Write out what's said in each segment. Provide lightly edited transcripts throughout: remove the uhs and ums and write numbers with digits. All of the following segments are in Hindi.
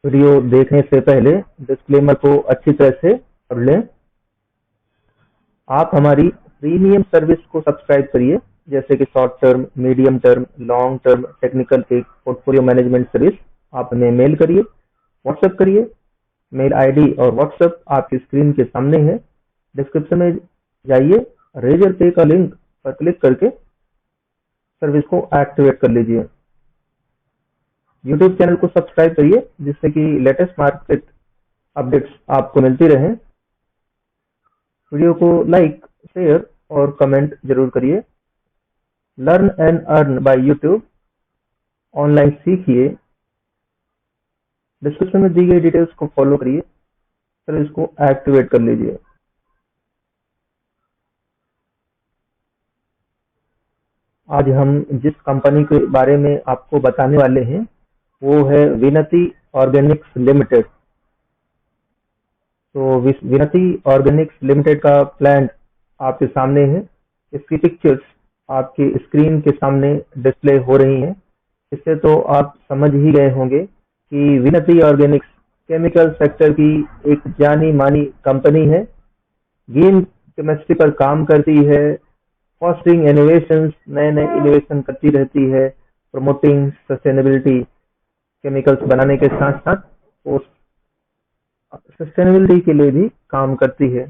वीडियो देखने से पहले डिस्क्लेमर को अच्छी तरह से पढ़ लें। आप हमारी प्रीमियम सर्विस को सब्सक्राइब करिए, जैसे कि short term, medium term, long term technical एक पोर्टफोलियो मैनेजमेंट सर्विस। आप हमें मेल करिए, व्हाट्सएप करिए। मेल आईडी और व्हाट्सएप आपकी स्क्रीन के सामने है। डिस्क्रिप्शन में जाइए, रेजर पे का लिंक पर क्लिक करके सर्विस को एक्टिवेट कर लीजिए। यूट्यूब चैनल को सब्सक्राइब करिए, जिससे कि लेटेस्ट मार्केट अपडेट्स आपको मिलती रहें। वीडियो को लाइक, शेयर और कमेंट जरूर करिए। Learn and earn by YouTube, online सीखिए। डिस्क्रिप्शन में दी गई डिटेल्स को फॉलो करिए, सर्विस को एक्टिवेट कर लीजिए। आज हम जिस कंपनी के बारे में आपको बताने वाले हैं वो है विनती ऑर्गेनिक्स लिमिटेड। तो विनती ऑर्गेनिक्स लिमिटेड का प्लांट आपके सामने है। इसकी पिक्चर्स आपकी स्क्रीन के सामने डिस्प्ले हो रही हैं। इससे तो आप समझ ही गए होंगे कि विनती ऑर्गेनिक्स केमिकल सेक्टर की एक जानी मानी कंपनी है। ग्रीन केमिस्ट्री पर काम करती है, फॉस्टरिंग इनोवेशंस, नए नए इनोवेशन करती रहती है, प्रमोटिंग सस्टेनेबिलिटी। केमिकल्स बनाने के साथ साथ वो सस्टेनेबिलिटी के लिए भी काम करती है।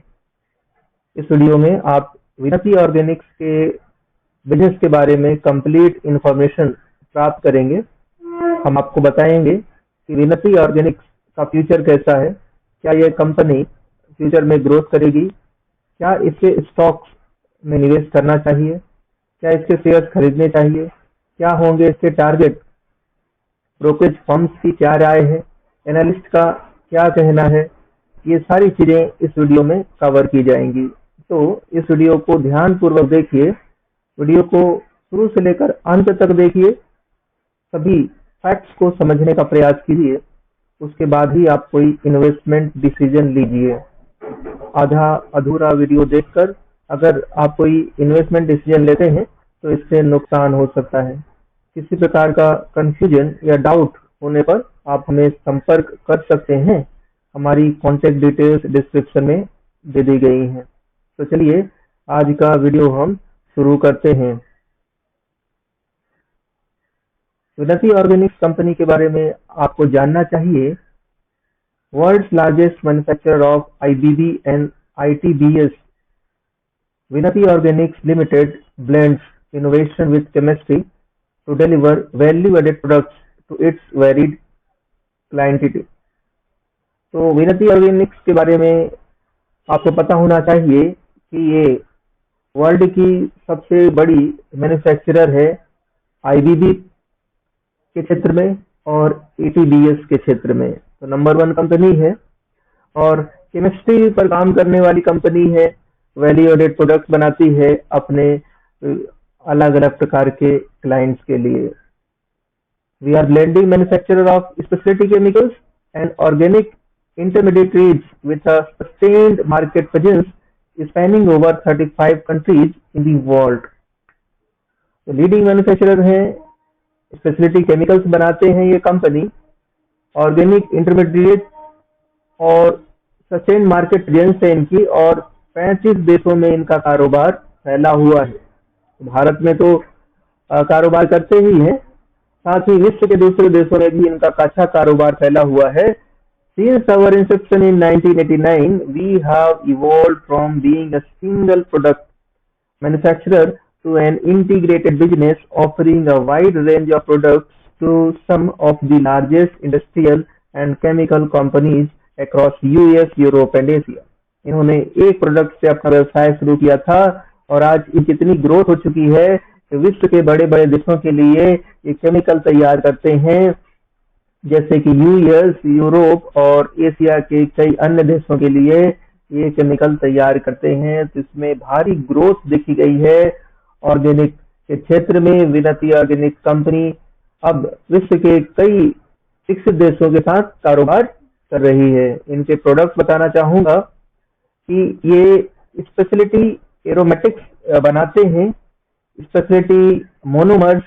इस वीडियो में आप विनती ऑर्गेनिक्स के बिजनेस के बारे में कंप्लीट इंफॉर्मेशन प्राप्त करेंगे। हम आपको बताएंगे कि विनती ऑर्गेनिक्स का फ्यूचर कैसा है, क्या यह कंपनी फ्यूचर में ग्रोथ करेगी, क्या इसके स्टॉक्स में निवेश करना चाहिए, क्या इसके शेयर्स खरीदने चाहिए, क्या होंगे इसके टारगेट, ब्रोकरेज फर्म्स की क्या राय है, एनालिस्ट का क्या कहना है। ये सारी चीजें इस वीडियो में कवर की जाएंगी। तो इस वीडियो को ध्यान पूर्वक देखिए। वीडियो को शुरू से लेकर अंत तक देखिए, सभी फैक्ट्स को समझने का प्रयास कीजिए। उसके बाद ही आप कोई इन्वेस्टमेंट डिसीजन लीजिए। आधा अधूरा वीडियो देखकर अगर आप कोई इन्वेस्टमेंट डिसीजन लेते हैं तो इससे नुकसान हो सकता है। किसी प्रकार का कंफ्यूजन या डाउट होने पर आप हमें संपर्क कर सकते हैं। हमारी कॉन्टेक्ट डिटेल्स डिस्क्रिप्शन में दे दी गई हैं। तो चलिए आज का वीडियो हम शुरू करते हैं। विनती ऑर्गेनिक्स कंपनी के बारे में आपको जानना चाहिए। World's largest manufacturer of IBB and ITBS, Vinati Organics Limited blends innovation with chemistry to deliver value-added products to its varied clientele। तो विनती ऑर्गेनिक्स के बारे में आपको पता होना चाहिए कि ये वर्ल्ड की सबसे बड़ी मैन्युफैक्चरर है आईबीबी के क्षेत्र में और एटीबीएस के क्षेत्र में। तो नंबर 1 कंपनी है और केमिस्ट्री पर काम करने वाली कंपनी है। वैल्यू एडेड प्रोडक्ट्स बनाती है अपने अलग अलग प्रकार के क्लाइंट्स के लिए। We are blending manufacturer of speciality chemicals and organic intermediates with a sustained market presence spanning over 35 countries in the world. तो लीडिंग मैन्युफैक्चरर है, स्पेशलिटी केमिकल्स बनाते हैं ये कंपनी, ऑर्गेनिक इंटरमीडिएट और सस्टेन्ड मार्केट प्रेजेंस है इनकी, और 35 देशों में इनका कारोबार फैला हुआ है। भारत में तो कारोबार करते ही हैं, साथ ही विश्व के दूसरे देशों में भी इनका अच्छा कारोबार फैला हुआ है। Since our inception in 1989, we have evolved from being a single product manufacturer to an integrated business offering a wide range of products to some of the largest industrial and chemical companies across US, Europe and Asia। इन्होंने एक प्रोडक्ट से अपना व्यवसाय शुरू किया था और आज इनकी इतनी ग्रोथ हो चुकी है कि विश्व के बड़े बड़े देशों के लिए ये केमिकल तैयार करते हैं, जैसे कि यूएस, यूरोप और एशिया के कई अन्य देशों के लिए ये केमिकल तैयार करते हैं। तो इसमें भारी ग्रोथ देखी गई है ऑर्गेनिक के क्षेत्र में। विनती ऑर्गेनिक कंपनी अब विश्व के कई विकसित देशों के साथ कारोबार कर रही है। इनके प्रोडक्ट्स बताना चाहूंगा कि ये स्पेशलिटी एरोमेटिक्स बनाते हैं, स्पेशलिटी मोनोमर्स,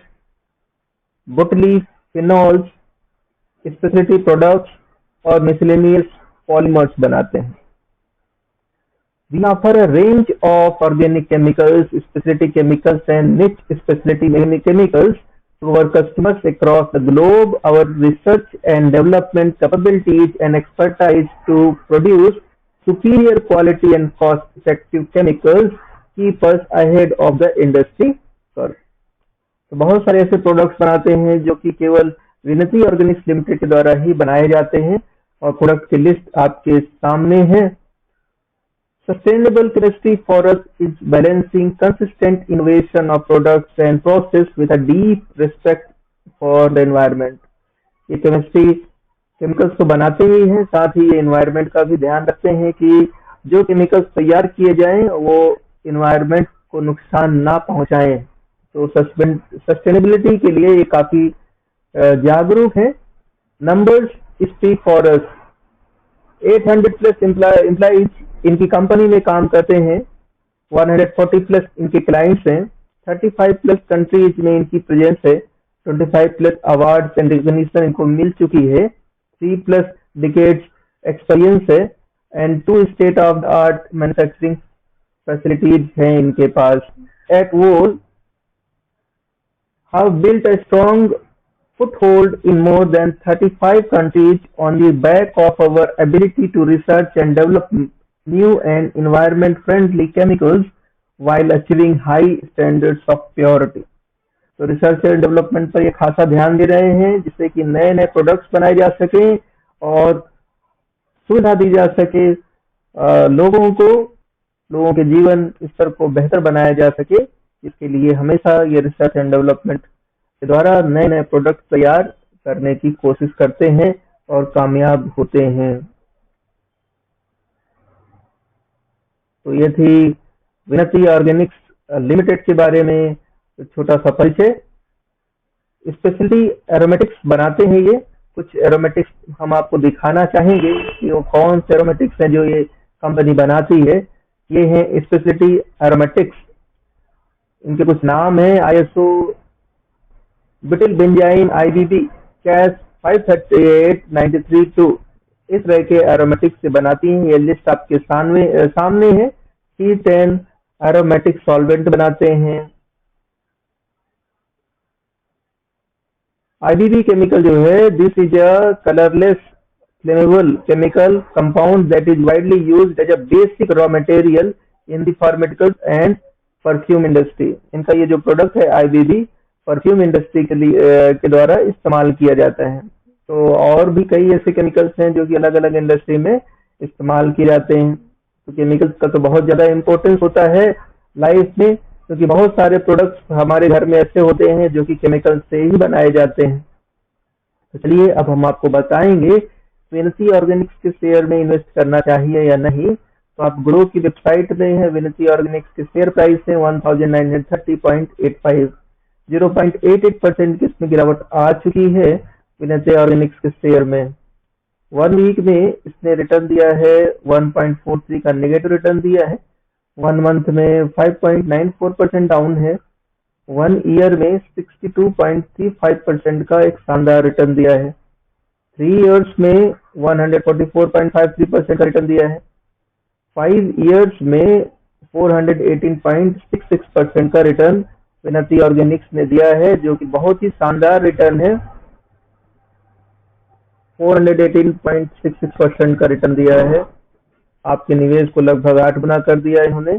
बोटली, फिनॉल्स, स्पेशलिटी प्रोडक्ट्स और मिसलेनियस पॉलीमर्स बनाते हैं। We offer a range of organic chemicals, specialty chemicals, and niche specialty chemicals to our customers across the globe. Our research and development capabilities and expertise to produce superior quality and cost-effective chemicals keep us ahead of the industry curve. तो बहुत सारे ऐसे प्रोडक्ट्स बनाते हैं जो कि केवल विनती ऑर्गेनिक्स लिमिटेड के द्वारा ही बनाए जाते हैं, और प्रोडक्ट की लिस्ट आपके सामने है। Sustainable chemistry for us is balancing consistent innovation of products and process with a deep respect for the environment. ये केमिस्ट्री केमिकल्स तो बनाते ही हैं, साथ ही ये एनवायरनमेंट का भी ध्यान रखते हैं कि जो केमिकल्स तैयार किए जाएं वो एनवायरनमेंट को नुकसान ना पहुंचाएं। तो सस्टेनेबिलिटी के लिए ये काफी जागरूक है। Numbers speak for us. 800 plus employees इनकी कंपनी में काम करते हैं, 140 प्लस इनके क्लाइंट्स हैं, 35 प्लस कंट्रीज में इनकी प्रेजेंस है, 25 प्लस अवार्ड्स एंड रिकॉग्निशन इनको मिल चुकी है, 3 प्लस डिकेड्स एक्सपीरियंस है, and 2 state of the art manufacturing facilities हैं इनके पास। एट वोल have built a strong foothold in more than 35 countries on the back of our ability to research and develop new and environment-friendly chemicals while achieving high standards of purity. तो रिसर्च एंड डेवलपमेंट पर ये खासा ध्यान दे रहे हैं जिससे कि नए नए प्रोडक्ट्स बनाए जा सके और सुविधा दी जा सके, लोगों के जीवन स्तर को बेहतर बनाया जा सके। इसके लिए हमेशा ये रिसर्च एंड डेवलपमेंट के द्वारा नए नए प्रोडक्ट तैयार करने की कोशिश करते हैं और कामयाब होते हैं। तो ये थी विनती ऑर्गेनिक्स लिमिटेड के बारे में छोटा सा परिचय। स्पेशलिटी एरोमेटिक्स बनाते हैं ये। कुछ एरोमेटिक्स हम आपको दिखाना चाहेंगे कि वो कौन से एरोमेटिक्स हैं जो ये कंपनी बनाती है। ये हैं स्पेशलिटी एरोमेटिक्स। इनके कुछ नाम है आईएसओ ब्यूटिल बेंजाइन आईबीबी कैस 538-93-2 इस तरह के एरोमेटिक्स से बनाती हैं। ये लिस्ट आपके सामने है। C10 एरोमेटिक सॉल्वेंट बनाते हैं। आईबीबी केमिकल जो है, this is a colourless flammable chemical compound that is widely used as a basic raw material in the pharmaceuticals and perfume industry. इनका ये जो प्रोडक्ट है आईबीबी परफ्यूम इंडस्ट्री के द्वारा इस्तेमाल किया जाता है। तो और भी कई ऐसे केमिकल्स हैं जो कि अलग अलग इंडस्ट्री में इस्तेमाल किए जाते हैं। तो केमिकल्स का तो बहुत ज्यादा इम्पोर्टेंस होता है लाइफ में, क्योंकि बहुत सारे प्रोडक्ट्स हमारे घर में ऐसे होते हैं जो कि केमिकल से ही बनाए जाते हैं। तो चलिए अब हम आपको बताएंगे विनती ऑर्गेनिक्स के शेयर में इन्वेस्ट करना चाहिए या नहीं। तो आप ग्रो की वेबसाइट में है, विनती ऑर्गेनिक्स के शेयर प्राइस है 1930.85, 0.88% की इसमें गिरावट आ चुकी है विनती ऑर्गेनिक्स के शेयर में। 1 वीक में इसने रिटर्न दिया है 1.43 का नेगेटिव रिटर्न दिया है। 1 मंथ में 5.94% डाउन है। 1 ईयर में 62.35% का एक शानदार रिटर्न दिया है। 3 इयर्स में 144.53% का रिटर्न दिया है। 5 इयर्स में 418.66% का रिटर्न विनती ऑर्गेनिक्स ने दिया है, जो कि बहुत ही शानदार रिटर्न है। 418.66% का रिटर्न दिया है। आपके निवेश को लगभग 8 गुना कर दिया इन्होंने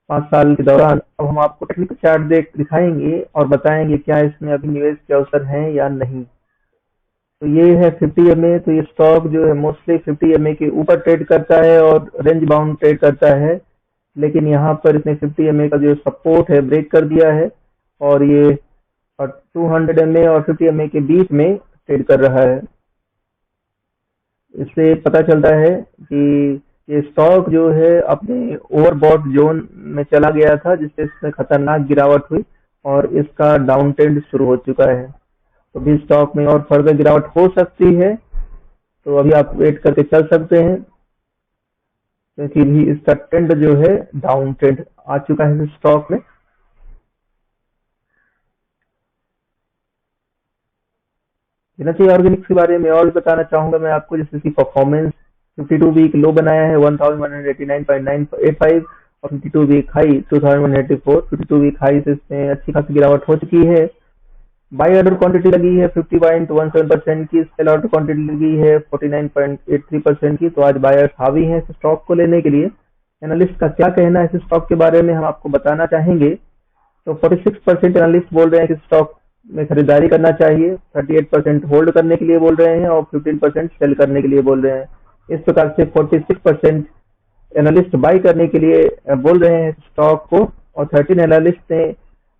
5 साल के दौरान। अब हम आपको टेक्निकल चार्ट दिखाएंगे और बताएंगे क्या इसमें अभी निवेश के अवसर हैं या नहीं। तो ये है 50 MA। तो ये स्टॉक जो है मोस्टली 50 MA के ऊपर ट्रेड करता है और रेंज बाउंड ट्रेड करता है, लेकिन यहाँ पर इसने 50 MA का जो सपोर्ट है ब्रेक कर दिया है और ये 200 MA और 50 MA के बीच में ट्रेड कर रहा है। इससे पता चलता है कि ये स्टॉक जो है अपने ओवरबॉट जोन में चला गया था, जिससे इसमें खतरनाक गिरावट हुई और इसका डाउन ट्रेंड शुरू हो चुका है। तो भी स्टॉक में और फर्दर गिरावट हो सकती है, तो अभी आप वेट करके चल सकते हैं, क्योंकि भी इसका ट्रेंड जो है डाउन ट्रेंड आ चुका है स्टॉक में। विनती ऑर्गेनिक्स के बारे में और भी बताना चाहूंगा मैं आपको, जैसे इसकी परफॉर्मेंस 52 वीक लो बनाया है 1189.985 और 52 वीक हाई 2184। 52 वीक हाई से इसमें अच्छी खासी गिरावट हो चुकी है। बाई ऑर्डर क्वांटिटी लगी है 50.17% की, सेल ऑर्डर क्वांटिटी लगी है 49.83% की। तो आज बायर्स हावी हैं इस स्टॉक को लेने के लिए। एनालिस्ट का क्या कहना है इस स्टॉक के बारे में हम आपको बताना चाहेंगे। तो 46% एनालिस्ट बोल रहे हैं कि स्टॉक में खरीदारी करना चाहिए, 38% होल्ड करने के लिए बोल रहे हैं और 15% सेल करने के लिए बोल रहे हैं। इस प्रकार से 46% एनालिस्ट बाई करने के लिए बोल रहे हैं स्टॉक को और 13 एनालिस्ट ने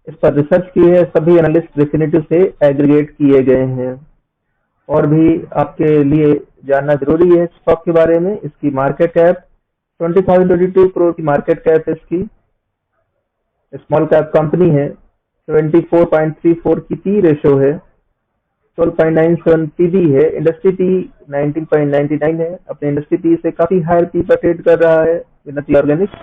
इस पर रिसर्च की है। सभी एनालिस्ट डेफिनेटिव से एग्रीगेट किए गए हैं। और भी आपके लिए जानना जरूरी है स्टॉक के बारे में। इसकी मार्केट कैप 20,022 करोड़ की मार्केट कैप है इसकी। स्मॉल कैप कंपनी है। 74.34 की पी रेशो है। 12.97 पीबी है। इंडस्ट्री पी 19.99 है। अपने इंडस्ट्री पी से काफी हायर पी पर ट्रेड कर रहा है विनती ऑर्गेनिक्स।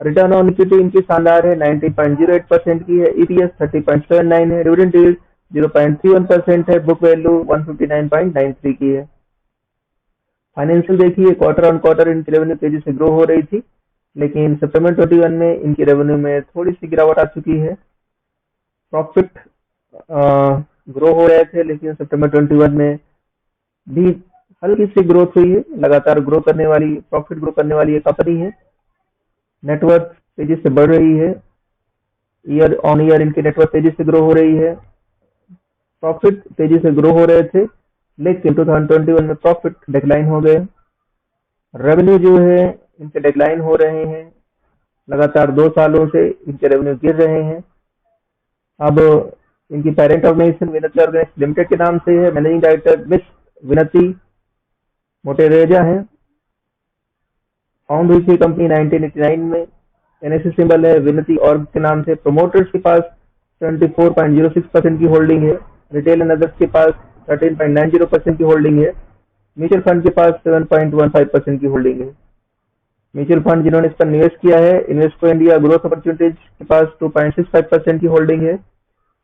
रिटर्न ऑन इक्विटी इनकी शानदार है, 19.08% की है। ईपीएस 30.79 है। डिविडेंड यील्ड 0.31% है। बुक वैल्यू 159.93 की है। फाइनेंशियल देखिए, क्वार्टर ऑन क्वार्टर इनकी रेवेन्यू तेजी से ग्रो हो रही थी, लेकिन सितंबर 21 में इनकी रेवेन्यू में थोड़ी सी गिरावट आ चुकी है। प्रॉफिट ग्रो हो रहे थे, लेकिन सितंबर 21 में भी हल्की सी ग्रोथ हुई है। लगातार ग्रो करने वाली, प्रॉफिट ग्रो करने वाली ये कंपनी है। नेटवर्क तेजी से बढ़ रही है। ईयर ऑन ईयर इनकी नेटवर्क तेजी से ग्रो हो रही है। प्रॉफिट तेजी से ग्रो हो रहे थे, लेकिन 2021 में प्रॉफिट डिक्लाइन हो गए। रेवेन्यू जो है इनके डिक्लाइन हो रहे हैं। लगातार 2 सालों से इनके रेवेन्यू गिर रहे हैं। अब इनकी पेरेंट ऑर्गेनाइजेशन विनती ऑर्गेनिक्स लिमिटेड के नाम से है। मैनेजिंग डायरेक्टर मिस विनती मोटेरेजा है। फाउंड हुई थी कंपनी 1989 में। एनएससी सिंबल है विनती ऑर्ग के नाम से। प्रमोटर्स के पास 74.06% की होल्डिंग है। रिटेल एंड अदर्स के पास 13.90% की होल्डिंग है। म्यूचुअल फंड के पास 7.15% की होल्डिंग है। म्यूचुअल फंड जिन्होंने इस पर निवेश किया है, इन्वेस्को इंडिया ग्रोथ अपॉर्चुनिटीज के पास 2.65% की होल्डिंग है।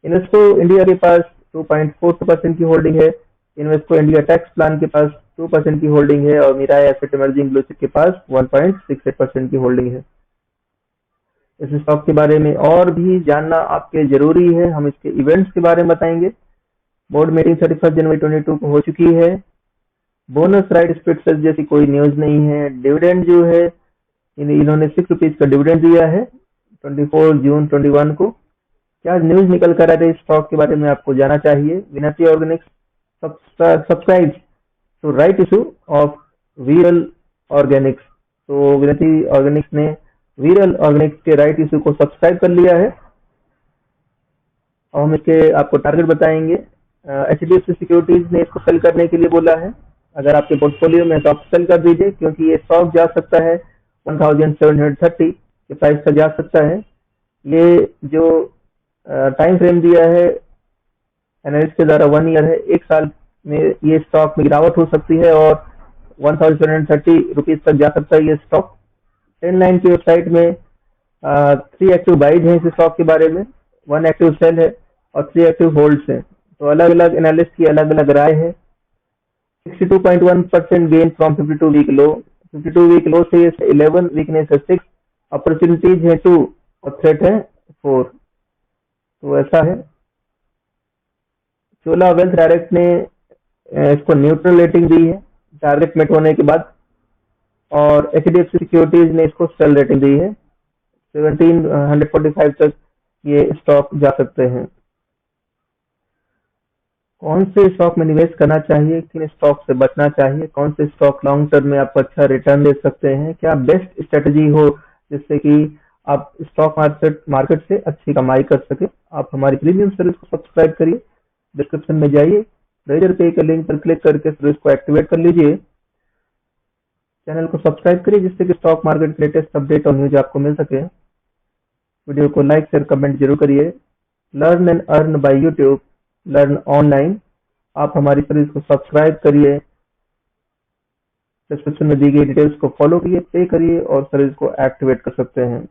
इन्वेस्को इंडिया के पास 2.42% की होल्डिंग है। इन्वेस्को इंडिया टैक्स प्लान के पास 2% की होल्डिंग है और Mirae asset emerging blue chip के पास 1.68% की होल्डिंग है। इस स्टॉक के बारे में और भी जानना आपके जरूरी है। हम इसके इवेंट्स के बारे में बताएंगे। बोर्ड मीटिंग 31 जनवरी 22 को हो चुकी है। बोनस राइट स्प्लिट जैसी कोई न्यूज नहीं है। डिविडेंड जो है इन्होंने 6 रुपीज का डिविडेंड दिया है 24 जून 21 को। क्या न्यूज निकल कर आ रही स्टॉक के बारे में आपको जाना चाहिए। Vinati organics subscribe to right issue of Veeral organics. तो विनती ऑर्गेनिक्स ने वीरल ऑर्गेनिक्स के राइट इशू को सब्सक्राइब कर लिया है और हम इसके आपको टारगेट बताएंगे। एचडीएफसी सिक्योरिटीज ने इसको सेल करने के लिए बोला है। अगर आपके पोर्टफोलियो में तो आप सेल कर दीजिए, क्योंकि ये स्टॉक जा सकता है 1730 के प्राइस पर जा सकता है। ये जो टाइम फ्रेम दिया है एनालिस्ट के द्वारा 1 ईयर है। 1 साल में ये स्टॉक में गिरावट हो सकती है और 1730 रुपीज तक जा सकता है ये स्टॉक। 10-9 की वेबसाइट में 3 एक्टिव बाइज है इस स्टॉक के बारे में, 1 एक्टिव सेल है और 3 एक्टिव होल्ड्स है। तो अलग अलग एनालिस्ट की अलग अलग राय है। 62.1% gain from 52 week low. 52 week low से 11, वीकनेस है 6, अपॉर्चुनिटीज है 2 और थ्रेट है 4। तो ऐसा है। चोला वेल्थ डायरेक्ट ने इसको न्यूट्रल रेटिंग दी है टारगेट मेट होने के बाद, और एचडीएफसी सिक्योरिटीज ने इसको सेल रेटिंग दी है। 1745 तक ये स्टॉक जा सकते हैं। कौन से स्टॉक में निवेश करना चाहिए, किन स्टॉक से बचना चाहिए, कौन से स्टॉक लॉन्ग टर्म में आपको अच्छा रिटर्न दे सकते हैं, क्या बेस्ट स्ट्रेटजी हो जिससे कि आप स्टॉक मार्केट से अच्छी कमाई कर सके। आप हमारी प्रीमियम सर्विस को सब्सक्राइब करिए। डिस्क्रिप्शन में जाइए, रेजर पे के लिंक पर क्लिक करके सर्विस को एक्टिवेट कर लीजिए। चैनल को सब्सक्राइब करिए जिससे कि स्टॉक मार्केट के लेटेस्ट अपडेट और न्यूज आपको मिल सके। वीडियो को लाइक शेयर कमेंट जरूर करिए। Learn and earn by YouTube, learn online. आप हमारी सर्विस को सब्सक्राइब करिए, डिस्क्रिप्शन में दी गई डिटेल्स को फॉलो करिए, पे करिए और सर्विस को एक्टिवेट कर सकते हैं।